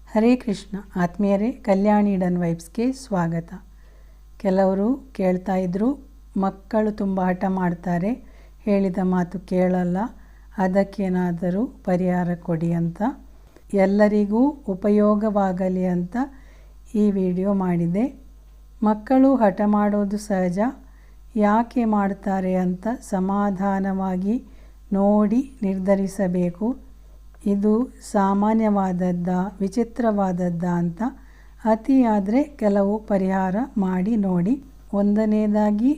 ಹರೇ ಕೃಷ್ಣ ಆತ್ಮೀಯರೇ, ಕಲ್ಯಾಣಿ ಈಡನ್ ವೈಬ್ಸ್ಗೆ ಸ್ವಾಗತ. ಕೆಲವರು ಕೇಳ್ತಾ ಇದ್ದರು, ಮಕ್ಕಳು ತುಂಬ ಹಠ ಮಾಡ್ತಾರೆ, ಹೇಳಿದ ಮಾತು ಕೇಳಲ್ಲ, ಅದಕ್ಕೇನಾದರೂ ಪರಿಹಾರ ಕೊಡಿ ಅಂತ. ಎಲ್ಲರಿಗೂ ಉಪಯೋಗವಾಗಲಿ ಅಂತ ಈ ವಿಡಿಯೋ ಮಾಡಿದೆ. ಮಕ್ಕಳು ಹಠ ಮಾಡೋದು ಸಹಜ, ಯಾಕೆ ಮಾಡ್ತಾರೆ ಅಂತ ಸಮಾಧಾನವಾಗಿ ನೋಡಿ ನಿರ್ಧರಿಸಬೇಕು. ಇದು ಸಾಮಾನ್ಯವಾದದ್ದ ವಿಚಿತ್ರವಾದದ್ದ ಅಂತ. ಅತಿಯಾದರೆ ಕೆಲವು ಪರಿಹಾರ ಮಾಡಿ ನೋಡಿ. ಒಂದನೇದಾಗಿ,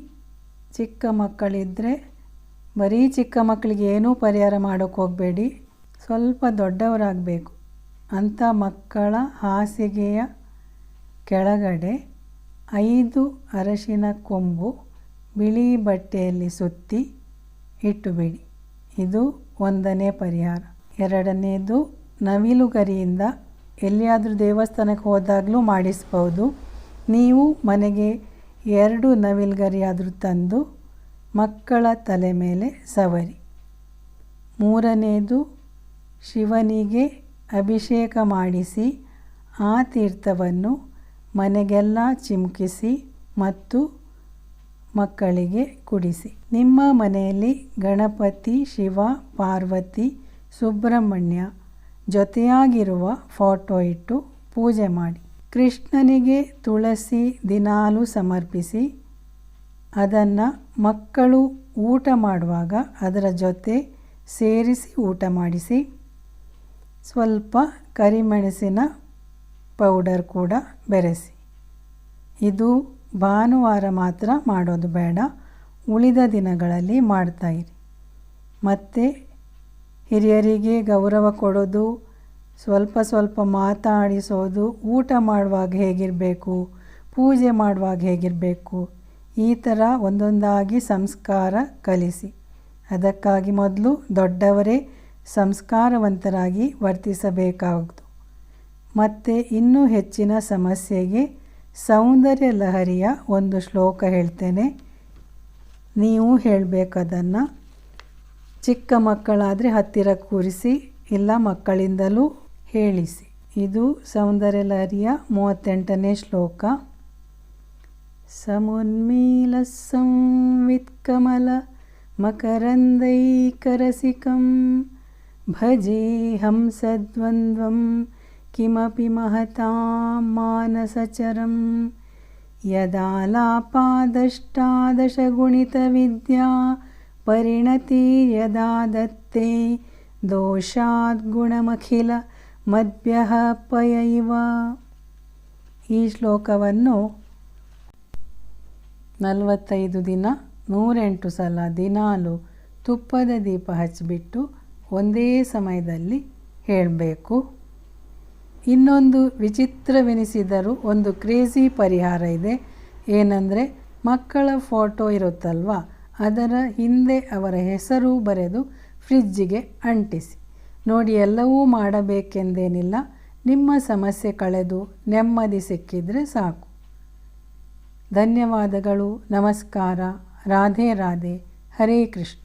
ಚಿಕ್ಕ ಮಕ್ಕಳಿದ್ದರೆ ಬರೀ ಚಿಕ್ಕ ಮಕ್ಕಳಿಗೆ ಏನೂ ಪರಿಹಾರ ಮಾಡೋಕ್ಕೆ ಹೋಗಬೇಡಿ, ಸ್ವಲ್ಪ ದೊಡ್ಡವರಾಗಬೇಕು. ಅಂಥ ಮಕ್ಕಳ ಹಾಸಿಗೆಯ ಕೆಳಗಡೆ 5 ಅರಶಿನ ಕೊಂಬು ಬಿಳಿ ಬಟ್ಟೆಯಲ್ಲಿ ಸುತ್ತಿ ಇಟ್ಟುಬಿಡಿ. ಇದು ಒಂದನೇ ಪರಿಹಾರ. ಎರಡನೇದು, ನವಿಲುಗರಿಯಿಂದ ಎಲ್ಲಿಯಾದರೂ ದೇವಸ್ಥಾನಕ್ಕೆ ಹೋದಾಗಲೂ ಮಾಡಿಸ್ಬೋದು. ನೀವು ಮನೆಗೆ 2 ನವಿಲುಗರಿಯಾದರೂ ತಂದು ಮಕ್ಕಳ ತಲೆ ಮೇಲೆ ಸವರಿ. ಮೂರನೇದು, ಶಿವನಿಗೆ ಅಭಿಷೇಕ ಮಾಡಿಸಿ ಆ ತೀರ್ಥವನ್ನು ಮನೆಗೆಲ್ಲ ಚಿಮುಕಿಸಿ ಮತ್ತು ಮಕ್ಕಳಿಗೆ ಕುಡಿಸಿ. ನಿಮ್ಮ ಮನೆಯಲ್ಲಿ ಗಣಪತಿ, ಶಿವ, ಪಾರ್ವತಿ, ಸುಬ್ರಹ್ಮಣ್ಯ ಜೊತೆಯಾಗಿರುವ ಫೋಟೋ ಇಟ್ಟು ಪೂಜೆ ಮಾಡಿ. ಕೃಷ್ಣನಿಗೆ ತುಳಸಿ ದಿನಾಲೂ ಸಮರ್ಪಿಸಿ ಅದನ್ನು ಮಕ್ಕಳು ಊಟ ಮಾಡುವಾಗ ಅದರ ಜೊತೆ ಸೇರಿಸಿ ಊಟ ಮಾಡಿಸಿ. ಸ್ವಲ್ಪ ಕರಿಮೆಣಸಿನ ಪೌಡರ್ ಕೂಡ ಬೆರೆಸಿ. ಇದು ಭಾನುವಾರ ಮಾತ್ರ ಮಾಡೋದು ಬೇಡ, ಉಳಿದ ದಿನಗಳಲ್ಲಿ ಮಾಡ್ತಾಯಿರಿ. ಮತ್ತು ಹಿರಿಯರಿಗೆ ಗೌರವ ಕೊಡೋದು, ಸ್ವಲ್ಪ ಸ್ವಲ್ಪ ಮಾತಾಡಿಸೋದು, ಊಟ ಮಾಡುವಾಗ ಹೇಗಿರಬೇಕು, ಪೂಜೆ ಮಾಡುವಾಗ ಹೇಗಿರಬೇಕು, ಈ ಥರ ಒಂದೊಂದಾಗಿ ಸಂಸ್ಕಾರ ಕಲಿಸಿ. ಅದಕ್ಕಾಗಿ ಮೊದಲು ದೊಡ್ಡವರೇ ಸಂಸ್ಕಾರವಂತರಾಗಿ ವರ್ತಿಸಬೇಕಾಗುವುದು. ಮತ್ತು ಇನ್ನೂ ಹೆಚ್ಚಿನ ಸಮಸ್ಯೆಗೆ ಸೌಂದರ್ಯ ಲಹರಿಯ ಒಂದು ಶ್ಲೋಕ ಹೇಳ್ತೇನೆ, ನೀವು ಹೇಳಬೇಕದನ್ನು. ಚಿಕ್ಕ ಮಕ್ಕಳಾದರೆ ಹತ್ತಿರ ಕೂರಿಸಿ, ಇಲ್ಲ ಮಕ್ಕಳಿಂದಲೂ ಹೇಳಿಸಿ. ಇದು ಸೌಂದರ್ಯ ಲಹರಿಯ 38ನೇ ಶ್ಲೋಕ. ಸಮುನ್ಮೀಲ ಸಂವಿತ್ಕಮಲ ಮಕರಂದೈಕರಸಿಕಂ ಭಜೆ ಹಂಸದ್ವಂದ್ವಂ ಕಿಮಪಿ ಮಹತಾಂ ಮಾನಸಚರಂ ಯದಾಲಾಪಾದಷ್ಟಾದಶಗುಣಿತವಿದ್ಯಾ ಪರಿಣತಿ ಯದಾ ದತ್ತೇ ದೋಷಾದ್ ಗುಣಮಖಿಲ ಮದ್ಭ್ಯಃ ಪಯ ಇವ. ಈ ಶ್ಲೋಕವನ್ನು 45 ದಿನ 108 ಸಲ ದಿನಾಲು ತುಪ್ಪದ ದೀಪ ಹಚ್ಚಿಬಿಟ್ಟು ಒಂದೇ ಸಮಯದಲ್ಲಿ ಹೇಳಬೇಕು. ಇನ್ನೊಂದು ವಿಚಿತ್ರವೆನಿಸಿದರೂ ಒಂದು ಕ್ರೇಜಿ ಪರಿಹಾರ ಇದೆ. ಏನಂದರೆ, ಮಕ್ಕಳ ಫೋಟೋ ಇರುತ್ತಲ್ವ, ಅದರ ಹಿಂದೆ ಅವರ ಹೆಸರು ಬರೆದು ಫ್ರಿಜ್ಜಿಗೆ ಅಂಟಿಸಿ ನೋಡಿ. ಎಲ್ಲವೂ ಮಾಡಬೇಕೆಂದೇನಿಲ್ಲ, ನಿಮ್ಮ ಸಮಸ್ಯೆ ಕಳೆದು ನೆಮ್ಮದಿ ಸಿಕ್ಕಿದರೆ ಸಾಕು. ಧನ್ಯವಾದಗಳು. ನಮಸ್ಕಾರ. ರಾಧೆ ರಾಧೆ. ಹರೇ ಕೃಷ್ಣ.